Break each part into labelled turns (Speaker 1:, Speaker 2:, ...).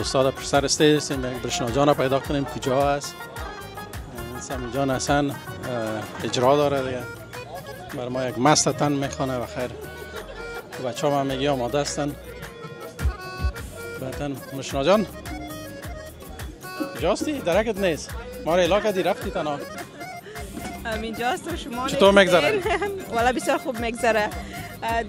Speaker 1: استاد پسر استیج برشنا جان پیدا کنیم کجا است. سمی جان اصلا اجرا داره دیگه، بر ما یک مست تن میخوانه و خیر بچه هم میگی آماده هستن. بهتن مشنا جان کجاستی؟ درکت نیست، ما را الا کردی رفتی تنها.
Speaker 2: اینجاست و شما
Speaker 1: چطور میگذره؟
Speaker 2: والا بسیار خوب میگذره.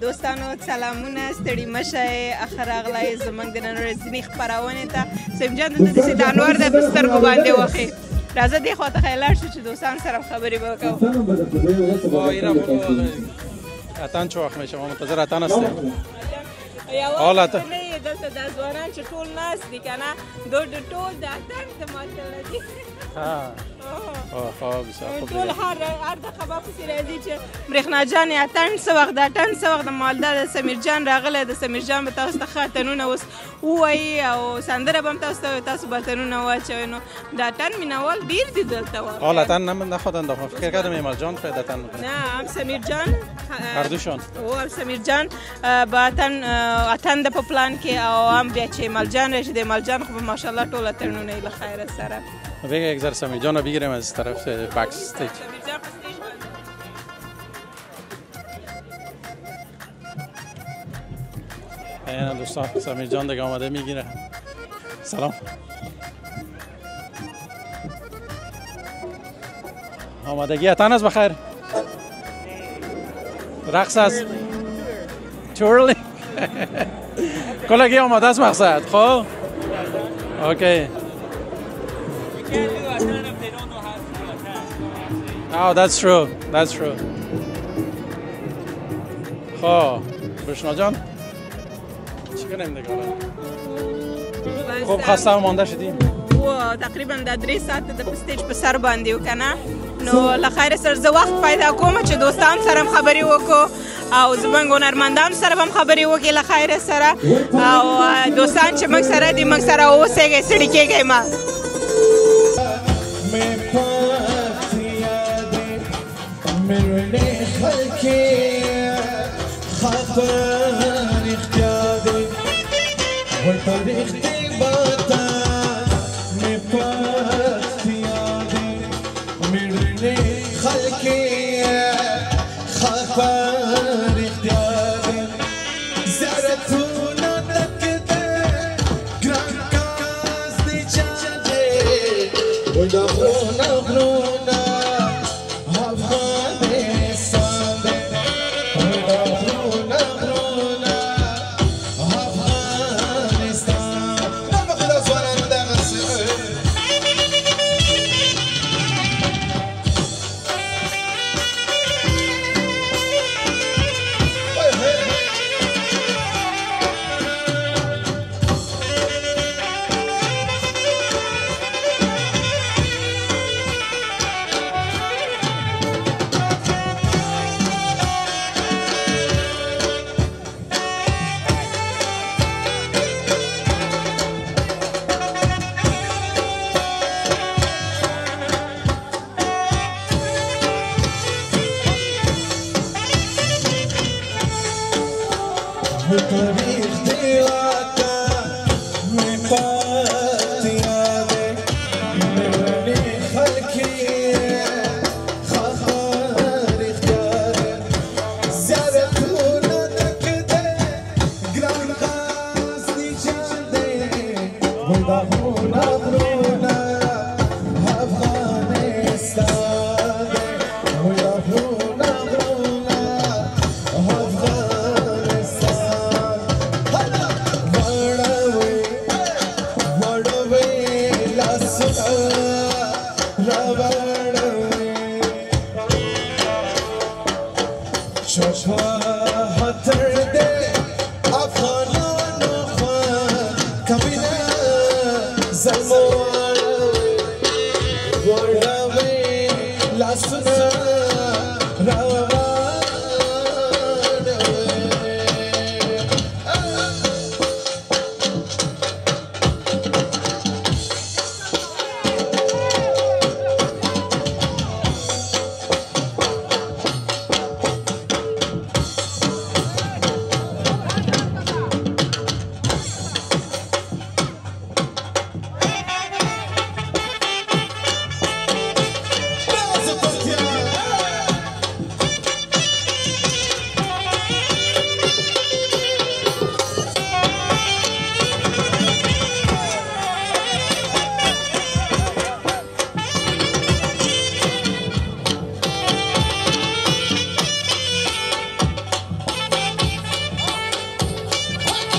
Speaker 2: دوستانو سلامونه، ستړي مشه. اخر اغلای زمنګ د نن ورځې خبرونه ته سیم جان د دې د انوار د بستر باندې وخی راځه دی خو ته خیلار شو چې دوستان سره خبرې وکړو.
Speaker 1: وای را اتان چو وخت میشه، ما منتظر اتان هستیم. حالت
Speaker 2: نه دلته د ځوانان چې ټول ناس دي کنه د ټول د اتان ته ماته دي.
Speaker 1: ها خو بسیار خوب
Speaker 2: ټول هر دغه په سر راځي چې برېښنا جان اتن څه وخت د اتن څه وخت د مالدار د سمیر جان راغله. د سمیر جان به تاسو ته خاطرونه اوس وایي او سندره به هم تاسو به تنونه واچوئ. نو د اتن مینوال ډېر دي دلته.
Speaker 1: حال اتن نخوادن داخل فکر کردم ایمال جان خواهد اتن میکنه.
Speaker 2: نه هم سمیر جان
Speaker 1: هر دوشان
Speaker 2: او سمیر جان با اتن د په پلان کې او هم بیا چې ایمال جان راشي د ایمال جان خو ماشاءالله ټول اتنونه له خیره سره.
Speaker 1: بگه یک ذره سمیر جان رو بگیریم از طرف بک استیج. این دوستان سمیر جان دیگه آماده میگیره. سلام آمادگی اتن است بخیر؟ رقص است؟ چورلی؟ کلگی آماده است مقصد خب؟ اوکی. Oh, that's true. That's true. خب برشنا جان چی کنیم دیگه؟ خوب خسته و مانده شدیم
Speaker 2: و تقریبا د 3 ساعت د پستیج په سر باندې وکنه. نو لخیر سره زه وخت پیدا کوم چې دوستان سره خبرې وکړو او زمونږ هنرمندانو سره هم خبرې وکړي لخیر سره او دوستان چې موږ سره دي موږ سره اوسئ ستړي کیږئ مه.
Speaker 3: میرنه خلکی خطر اختیاده و تاریخ دیباتا میپاس پیاده میرنه خلکی خطر اختیاده زرتونا دکده گران کاز دیجاده و دخونا غرونا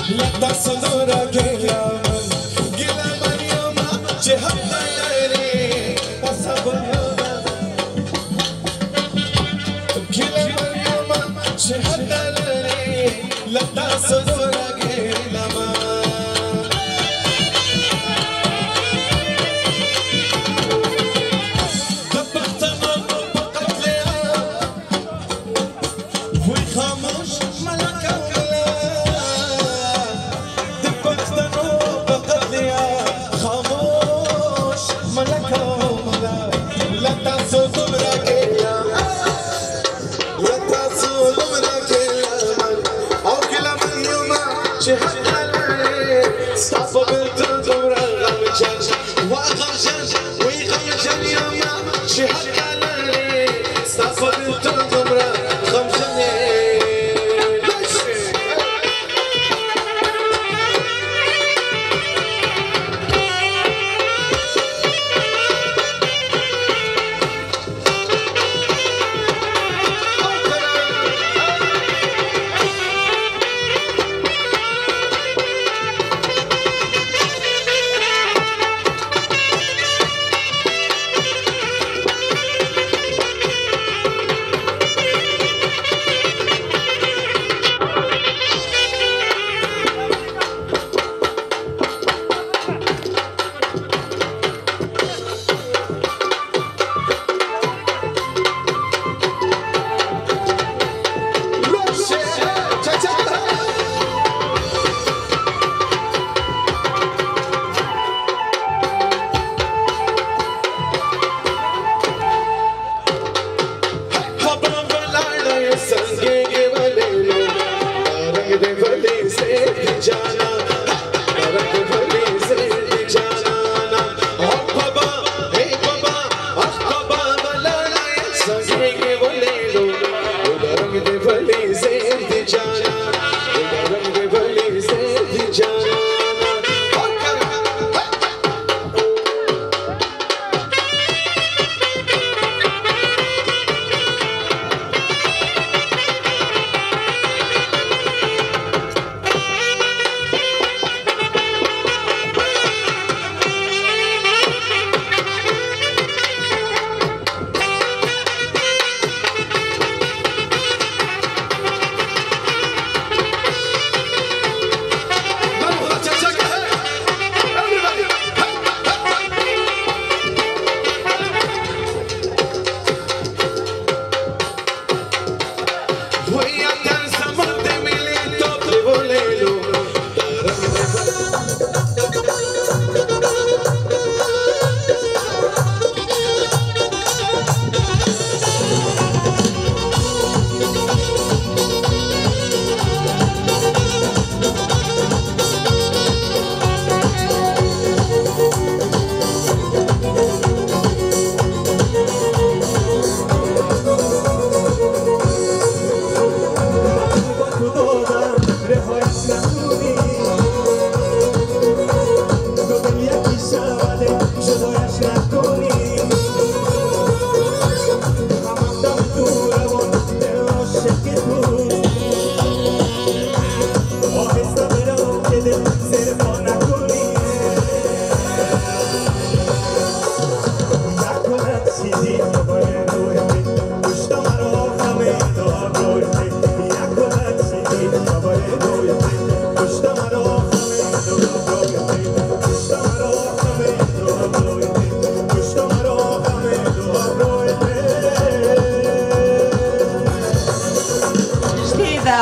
Speaker 3: لتا صدورا گیلا من یوما چه حق داری اصابون گیلا من یوما چه حق داری لتا صدورا گیلا من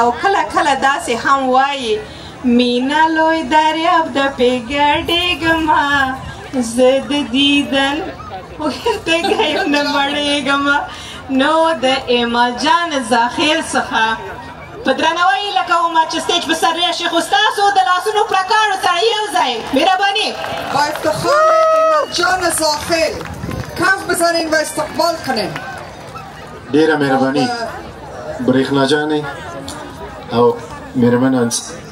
Speaker 2: او کله کله داسې هم وایي مینا لوی دریاب د پیګړېږمه زه د دیدن ورته ګیم نه مړېږمه نو د ایما جان ذاخر څخه په درناوي لکه ومه چې سټیج په سر راشي خو ستاسو د لاسونو پړکاړو سره یو ځای مهرباني
Speaker 4: با افتخار ایما جان ذاخر کف بزنین و استقبال کنین
Speaker 5: ډیره مهرباني برېښنا جانې او مهربانه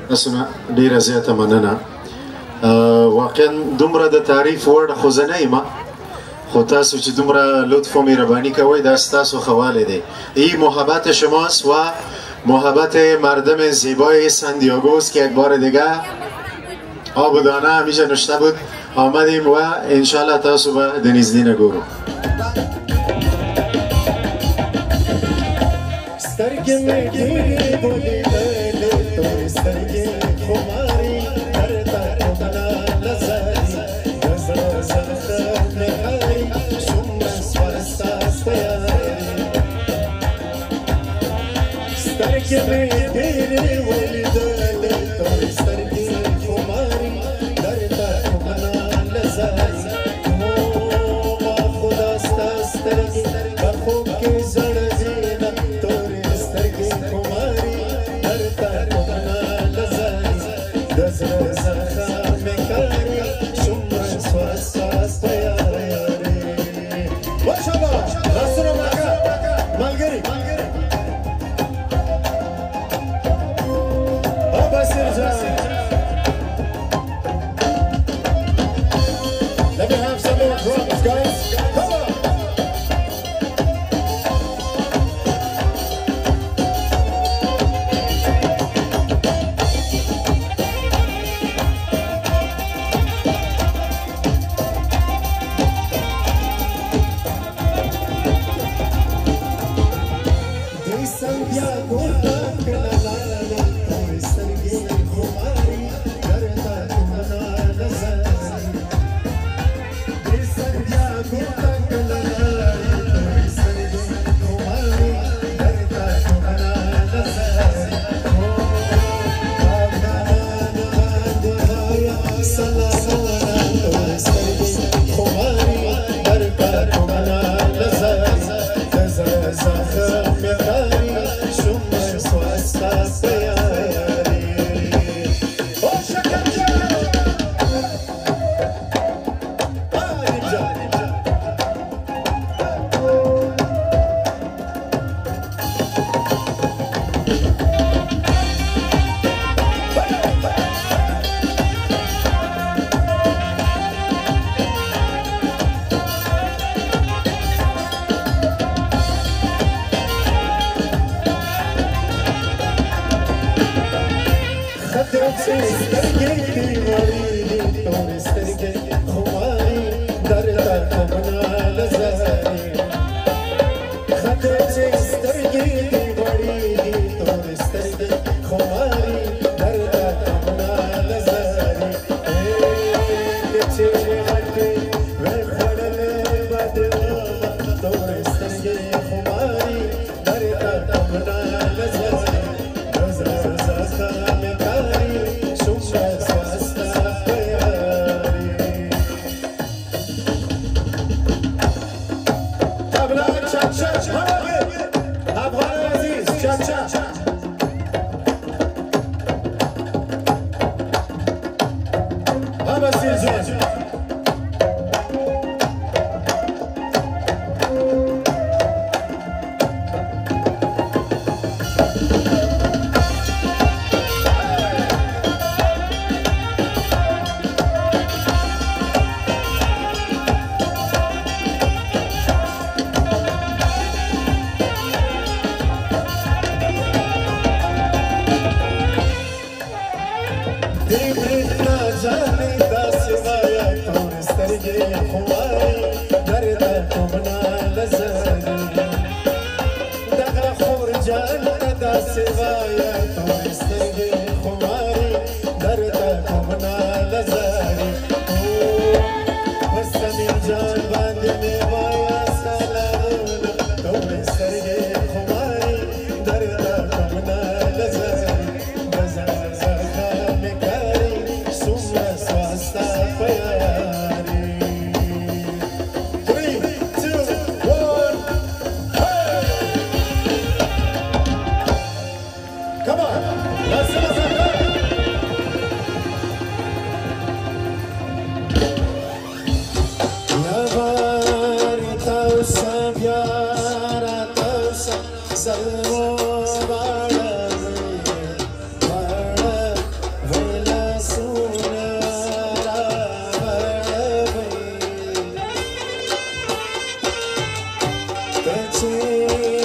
Speaker 5: تاسو نه ډیره زیاته مننه واقعا دومره د تعریف وړ خو زه نه یم خو تاسو چې دومره لطف و مهربانی کوئ دا ستاسو خواله دی ای محبت شماست و محبت مردم زیبای سندیاگو است که یک بار دیگه آب و دانه همیشه نوشته بود آمدیم و انشالله تاسو به دنیزدین گورو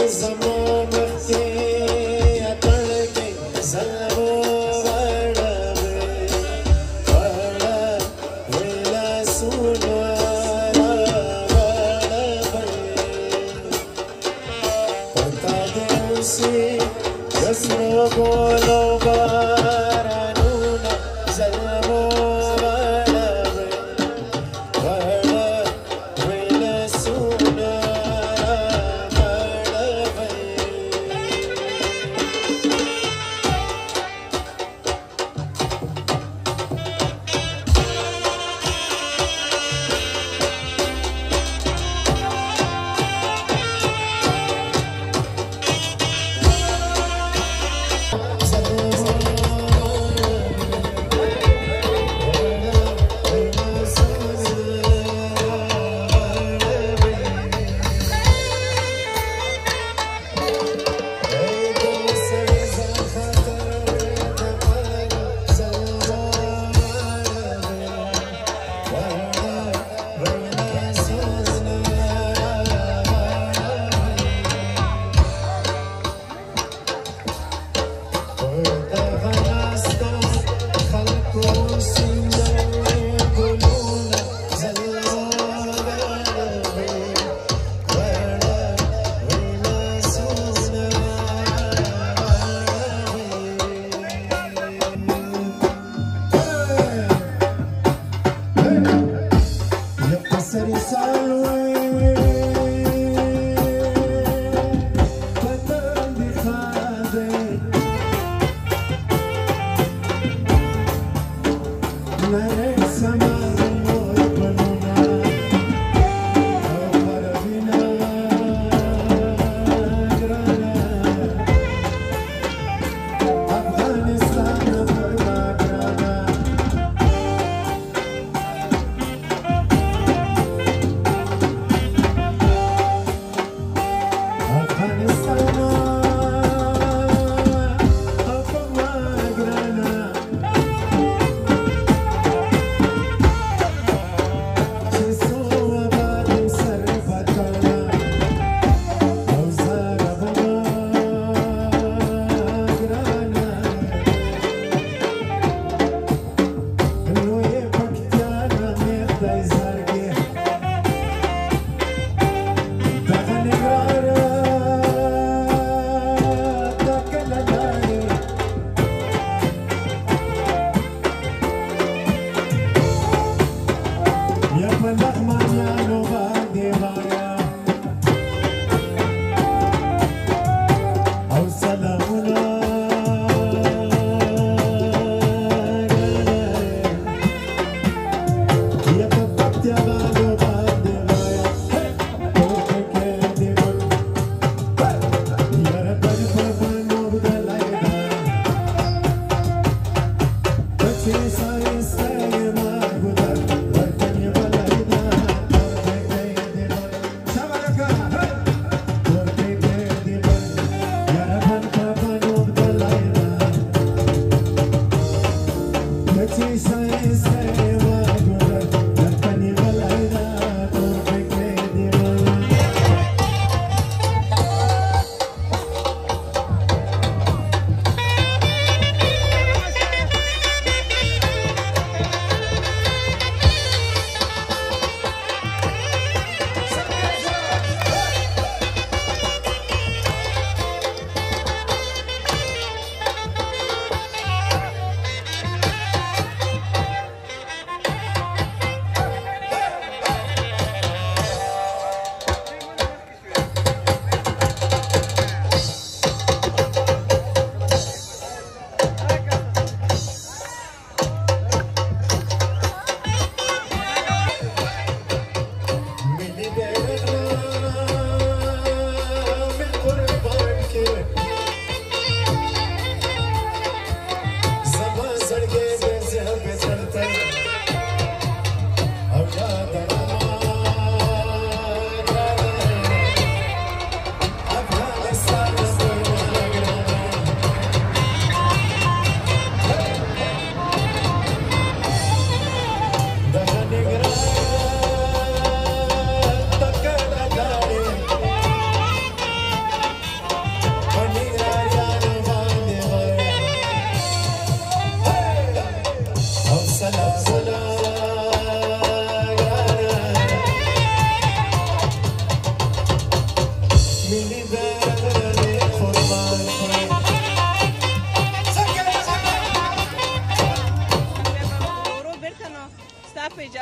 Speaker 3: Zama mehdi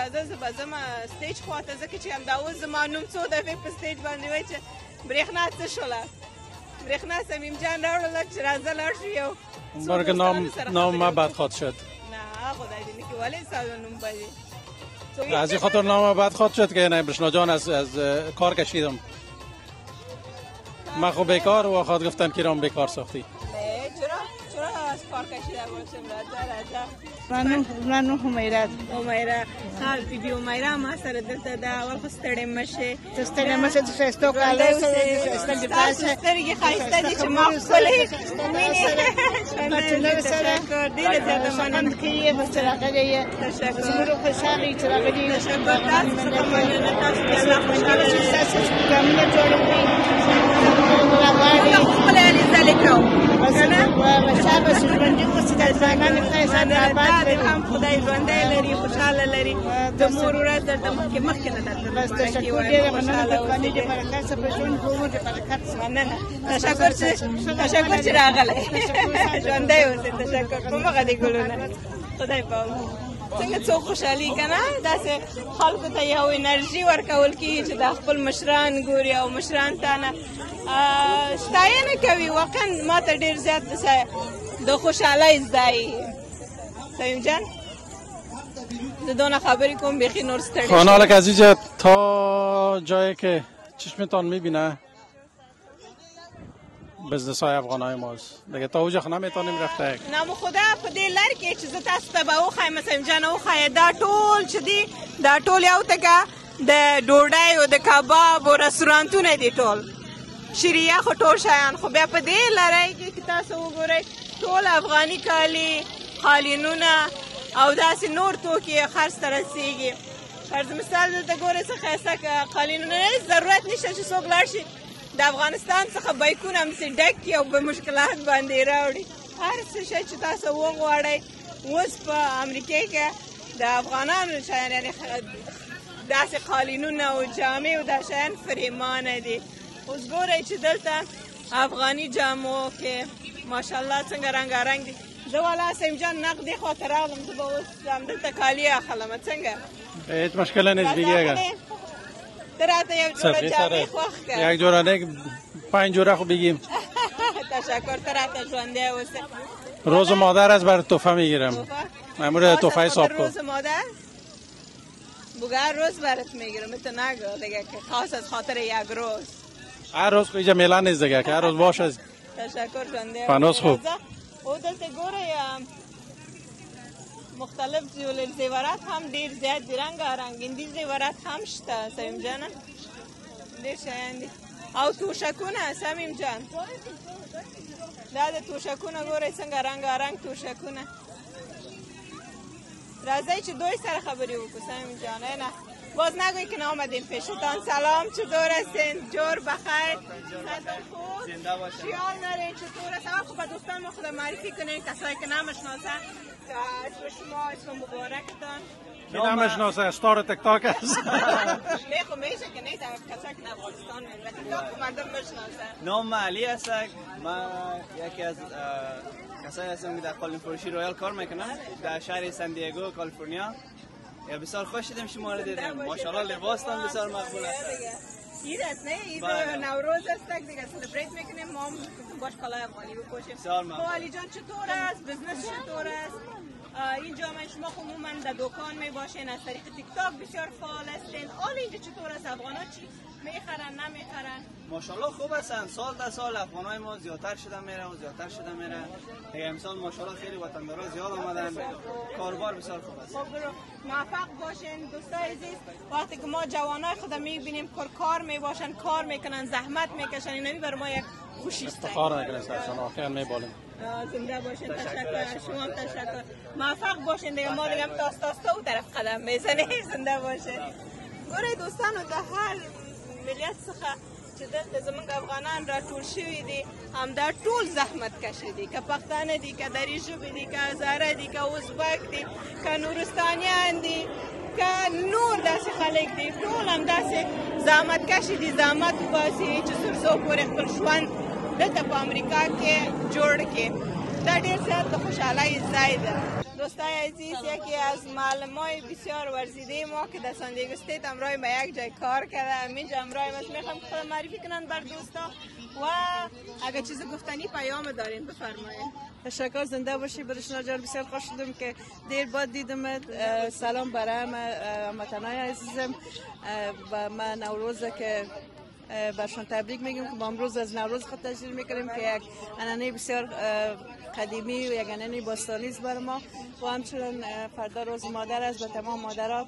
Speaker 2: راځه زه به ځم سټیج خواته ځکه چې همدا اوس زما نوم څو دفعې په سټیج باندې وایي چې برېښنا څه شوله برېښنا صمیم جان راوړله چې راځه لاړ شو یو
Speaker 1: برگ نام ما بدخواد شد
Speaker 2: نه خدای دې نکړي ولې ستا نوم بدی
Speaker 1: از این خاطر نام بدخواد شد که نه برشنا جان از کار کشیدم من خب بیکار و خواهد گفتن که رام بیکار ساختی
Speaker 2: چرا از کار کشیده باشم
Speaker 6: رانو همیره
Speaker 2: خال بی بی همیره ما سره دلته ده اول خو ستړی مشه
Speaker 6: ته ستړی مشه د ښایستو کالو سره
Speaker 2: ستاسو سترګې ښایسته دي چې ما ښکلې مینې
Speaker 6: سره
Speaker 2: ډېره زیاته مننه
Speaker 6: کې یې بس راغلی یې زموږ خوشحالي چې راغلی یې
Speaker 2: تشکر تاسو څخه مننه تاسو دې الله خوشحاله
Speaker 6: چې تاسو ګامونه جوړ کړئ
Speaker 2: خپل علیزه لیکو
Speaker 6: شابه ژوندي اوسئ د ځوانانو خدای آباد لري
Speaker 2: هم خدای ژوندی لري خوشحاله لري د مور ورځ درته مخکې نه درته
Speaker 6: بس تشکر ډېره مننه د ځوانۍ د برکت څخه په ژوند په عمر د برکت
Speaker 2: مننه تشکر چې راغلی ژوندی اوسئ تشکر په مخه دې ګلونه خدای په څنګه څوک خوشحالي که نه داسې خلکو ته یو انرژي ورکول کېږي چې دا خپل مشران ګوري او مشران ته نه ستاینه کوي واقعا ما ته ډېر زیات د خوشحالۍ ځای صمیم جان زه دونه خبرې کوم بیخی نور ستړی
Speaker 1: خانالک عزیز تا جایی که چشمتان میبینه بزنس های افغانای ماست دیگه تا اوجه نمیتونیم رفته
Speaker 2: نامو خدا په دې لار کې چې زه تاسو ته به وښایم صمیم جان وښایه دا ټول چې دي دا ټول یو تکه د ډوډۍ او د کباب او رستورانتونه دي ټول شیریه خو ټول شیان خو بیا په دې لارۍ کې که تاسو وګورئ ټول افغاني کالي قالینونه او داسې نور توکي خرڅ ته رسېږي فرض مثال دلته ګورئ څه ښایسته قالینونه ضرورت نشته چې څوک لاړ شي د افغانستان څخه بایکونه همسې ډک کړي او په مشکلات باندې راوړي هر څه شی چې تاسو وغواړئ اوس په امریکې کې د افغانانو شیان یعنې داسې قالینونه او جامې او دا شیان فریمانه دي اوس ګورئ چې دلته افغاني جامو کې ماشاءالله څنګه رنګارنګ دي زه والا صمیم جان نقدې خواته راغلم زه به اوس همدلته کالي اخلم څنګه
Speaker 1: هیچ مشکل نیست بگیه
Speaker 2: ته راته یو جوړه جامې خوښ کړه
Speaker 1: یک جوړه نه 5 جوړه خو بگیم
Speaker 2: تشکر ته راته ژوندی اوسه
Speaker 1: روز مادر از برای تحفه میگیرم مامور تحفه حساب کن
Speaker 2: روز مادر بگه روز برات میگیرم تو نگو دیگه که خاص از خاطر یک روز
Speaker 1: هر روز که اینجا میلان نیست دیگه که هر روز باشه
Speaker 2: تشکر ژوندی
Speaker 1: پناز خوب
Speaker 2: او دلته ګورئ مختلف زیورات هم ډیر زیات دي رنګارنګ زیورات هم شته صمیم جان ډیر شیان دي او توشکونه صمیم جان دا د توشکونه ګورئ څنګه رنګارنګ توشکونه راځئ چې دوی سره خبرې وکړو صمیم جان نه باز نگوی که نامدیم پیشتان سلام چطور هستین جور بخیر زنده باشین خیال نرین چطور هست خب به دوستان ما خود معرفی کنین کسایی که نمیشناسن اسم شما اسم مبارکتان
Speaker 1: نمیشناسه استار تک تاک است
Speaker 2: نه خب میشه که نه کسایی که افغانستان میره تک تاک مردم میشناسن
Speaker 7: نام علی است من یکی از کسایی هستم که در قالین فروشی رویال کار میکنم در شهر سان دیگو کالیفرنیا یا بسیار خوش شدیم شما رو دیدیم ماشاءالله لباستان بسیار مقبول است
Speaker 2: عید است نه عید نوروز است دیگه سلبریت میکنیم ما هم باش کالای افغانی بپوشیم
Speaker 7: بسیار مقبول
Speaker 2: علی جان چطور است بزنس چطور است اینجا من شما عموما در دکان می باشین از طریق تیک تاک بسیار فعال هستین حال اینجا چطور است افغانا چی میخرن نمیخرن
Speaker 7: ماشاءالله خوب هستن سال تا سال افغانای ما زیادتر شده میره و زیادتر شده میره دیگه امسال ماشاءالله خیلی وطندارا زیاد آمدن کاروبار بسیار خوب است
Speaker 2: موفق باشین دوستای عزیز وقتی که ما جوانای خود میبینیم کار میباشن کار میکنن زحمت میکشن اینمی بر ما یک خوشی است
Speaker 1: افتخار میکنه اصلا آخر میبالیم
Speaker 2: زنده باشین تشکر شما هم تشکر موفق باشین دیگه ما دیگه هم تاستا و طرف قدم میزنیم زنده باشین گوره دوستانو در هر ملیت څخه چې دلته زموږ افغانان راټول شوي دي همدا ټول زحمت کشه دي که پښتانه دي که دري ژبې دي که هزاره دي که ازبک دي که نورستانیان دي که نور داسې خلک دي ټول همداسې زحمت کشه دي زحمت وباسي چې څو څو پورې خپل ژوند دلته په امریکا کې جوړ کړي دا ډېر زیات د خوشحالۍ ځای ده دوستای عزیز، یکی از معلمای بسیار ورزیده ما که در سان دیگو استیت همراه ما یک جای کار کرده، همینجا همراه ما. میخوام خود معرفی کنن بر دوستا و اگر چیز گفتنی پیام دارین بفرمایید.
Speaker 8: تشکر، زنده باشی برشنا جان. بسیار خوش شدم که دیر بعد دیدمت. سلام برای هموطنای عزیزم و من نوروز که برشان تبریک میگم که با امروز از نوروز خود تجلیل میکنیم که یک عنعنه بسیار قدیمی و یک عنعنه باستانی است بر ما و همچنین فردا روز مادر است. به تمام مادرها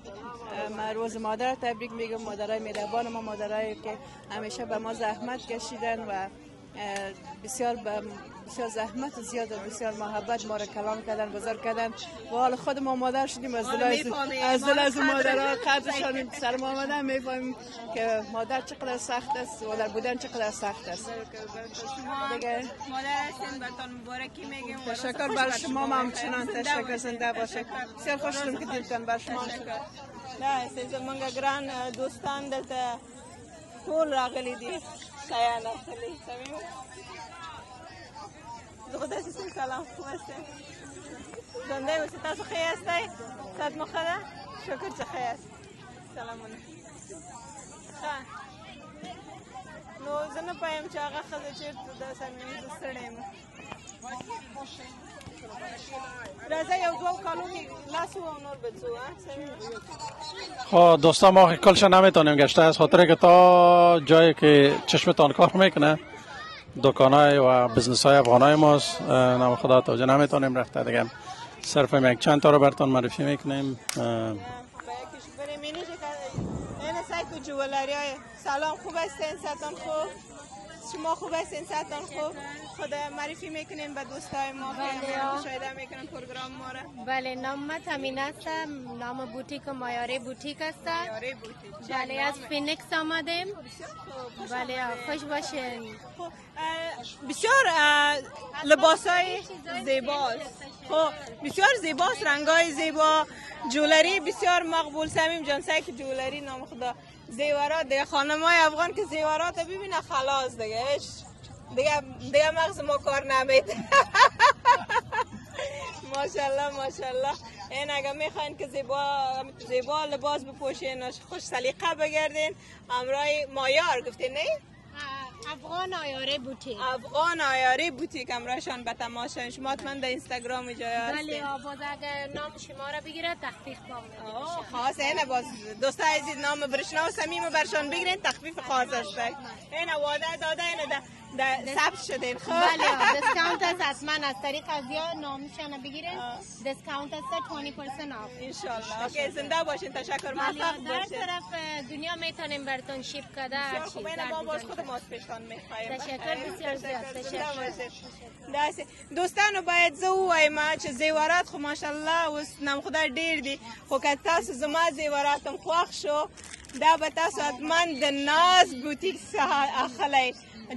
Speaker 8: من روز مادر تبریک میگم، مادرای مهربان ما، مادرایی که همیشه به ما زحمت کشیدن و بسیار زحمت زیاد و بسیار محبت ما را کلام کردن، بزرگ کردن و حال خود ما مادر شدیم. از دل از مادرها قدرشان سلام آمدن میفهمیم که مادر چقدر سخت است و در بودن چقدر سخت است.
Speaker 2: دیگه مادر هستین، براتون مبارکی میگیم.
Speaker 8: تشکر بر شما، ما همچنان تشکر، زنده باشه. بسیار خوش شدم که دیدتان بر شما.
Speaker 2: نه زمونږ ګران دوستان دلته ټول راغلي دي، شیان اخلي. صمیم زه خو داسې سم سلام خو هستئ، ژوندی اوسئ. تاسو ښه یاستئ؟ صحت مو ښه ده؟ شکر چې ښه یاست. سلامونه. ښه نو زه نه پوهیم چې هغه ښځه چېرته ده. صمیم زه ستړی یم. راځه یو دوه کالو کې لاس و نور به ځو.
Speaker 1: خب دوستان ما کلش نمیتونیم گشته از خاطر که تا جایی که چشمتان کار میکنه دکانای و بزنس های افغانای ماست، نام خدا توجه نمیتونیم رفته دیگه. صرف یک چند تا رو براتون معرفی میکنیم.
Speaker 2: سلام، خوب هستین؟ صحتان خوب؟ شما خوب هستین؟ صحتان خوب؟ خدا معرفی میکنین به دوستای ما که مشاهده میکنن پروگرام ما را.
Speaker 9: بله، نام من تامین است. نام بوتیک مایاره بوتیک است. بله، از فینیکس آمدیم. بله، خوش باشین.
Speaker 2: بسیار لباسای زیباست. خب بسیار زیباست، رنگای زیبا، جولری بسیار مقبول. صمیم جان سعی که جولری نام خدا زیورات دیگه، خانمای افغان که زیورات ببینه خلاص دیگه مغز ما کار نمیده. ماشاءالله ماشاءالله. این اگه میخواین که زیبا لباس بپوشین، خوش سلیقه بگردین، همراه مایار گفتین نه؟
Speaker 9: افغان آیاره بوتیک.
Speaker 2: افغان آیاره بوتیک همراهشان به تماشا. شما حتما در اینستاگرام جای هستین.
Speaker 9: بله، باز اگر نام شما را بگیره تخفیف میشه.
Speaker 2: خاص اینه باز دوستای عزیز نام برشنا و صمیم برشان بگیرین تخفیف خاص است. اینه وعده داده، اینه ثبت شدین. خب
Speaker 9: بله، دیسکاونت است حتما از طریق از یا نامشان بگیرین. دیسکاونت است 20% آف
Speaker 2: ان شاء الله. اوکی، زنده باشین. تشکر، موفق باشین.
Speaker 9: در طرف دنیا میتونیم براتون شیپ کنه هر چیز.
Speaker 2: ما باز خود ماسپشتان میخوایم.
Speaker 9: تشکر بسیار زیاد.
Speaker 2: تشکر. دوستانو باید زه ووایم چې زیورات خو ماشاءالله اوس نام خدای ډیر دي، خو که تاسو زما زیوراتم خوښ شو دا به تاسو حتما د ناز بوتیک څخه اخلئ.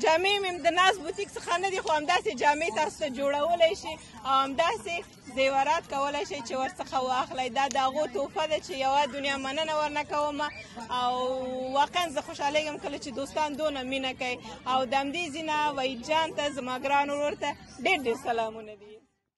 Speaker 2: جامې مې د ناز بوتیک څخه نه دي، خو همداسې جامې تاسو ته جوړولی شي او همداسې زیورات کولی شئ چې ورڅخه واخلئ. دا د هغو تحفه ده چې یوه دنیا مننه ورنه کوم او واقعا زه خوشحالیږم کله چې دوستان دونه مینه کوي. او د همدې ځینه وحید جان ته زما ګران ورور ته ډېر ډېر سلامونه دي.